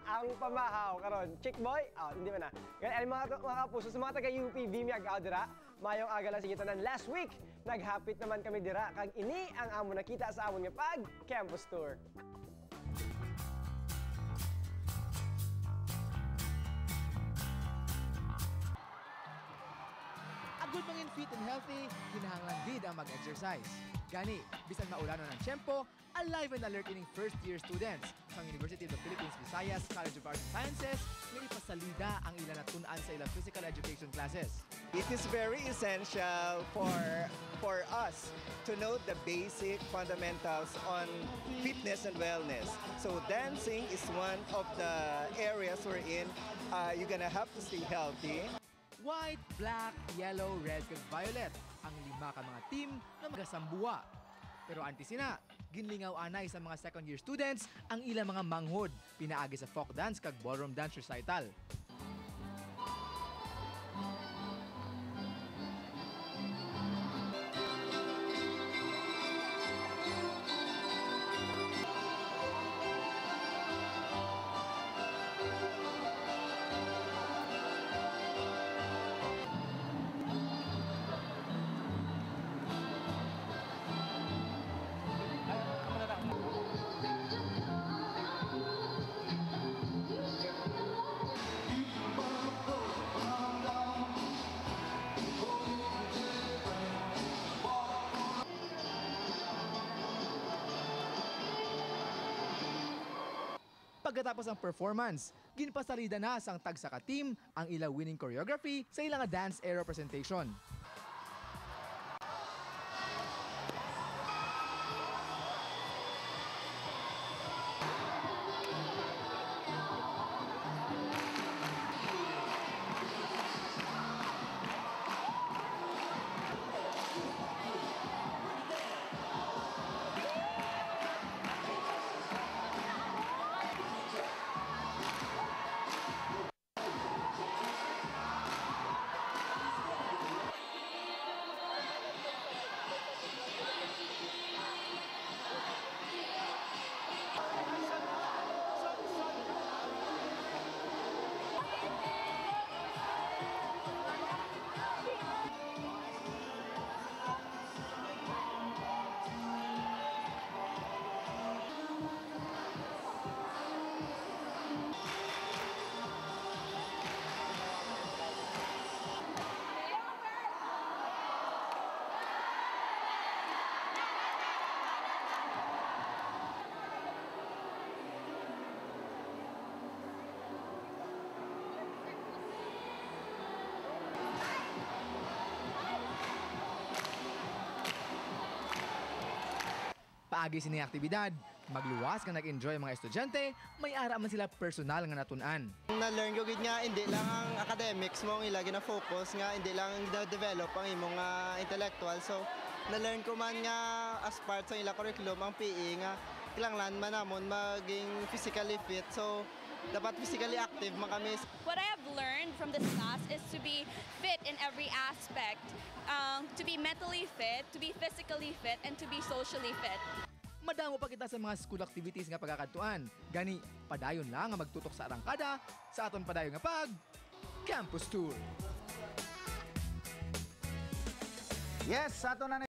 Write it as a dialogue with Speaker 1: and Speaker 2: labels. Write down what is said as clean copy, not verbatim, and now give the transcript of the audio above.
Speaker 1: ang pamahaw karon. Chick boy? Hindi man na. Ganyan mga kapuso sa mga taga UP Bimyag dira. Mayong aga lang sa tanan last week. Naghapit naman kami dira kag ini ang amo nakita sa amon nga pag campus tour.
Speaker 2: Agud mangin fit and healthy, kinahanglan gid ang mag-exercise. Gani, bisan maulano ng tiyempo, alive and alert ining first-year students sa University of the Philippines Visayas College of Arts and Sciences nga ipasalida ang ilang natun-an sa ilang physical education classes.
Speaker 3: It is very essential for us to know the basic fundamentals on fitness and wellness. So dancing is one of the areas wherein you're gonna have to stay healthy.
Speaker 2: White, black, yellow, red, kag violet ang lima ka mga team na magasambuwa. Pero antes sina, ginlingaw anay sa mga second-year students ang ilang mga manghod pinaagi sa folk dance kag ballroom dance recital. Pagkatapos ng performance, ginpasalida na sang tagsa ka team ang ilang winning choreography sa ilang dance era presentation. Paagi sining aktibidad, magluwas nga nag-enjoy ang mga estudyante, may ara man sila personal nga natun-an.
Speaker 3: Na-learn ko gid nga hindi lang ang academics mo ang ila gina-focus nga hindi lang na-develop ang imong intellectual. So na-learn ko man nga as part sa ila curriculum ang PE nga kinahanglan man namon maging physically fit. So dapat physically active man kami.
Speaker 4: What I have learned from this class is to be fit in every aspect. To be mentally fit, to be physically fit, and to be socially fit.
Speaker 2: Madamo pa kita sa mga school activities nga pagkakadtuan. Gani, padayon lang nga magtutok sa arangkada sa aton padayon nga pag Campus Tour.
Speaker 5: Yes, sa aton na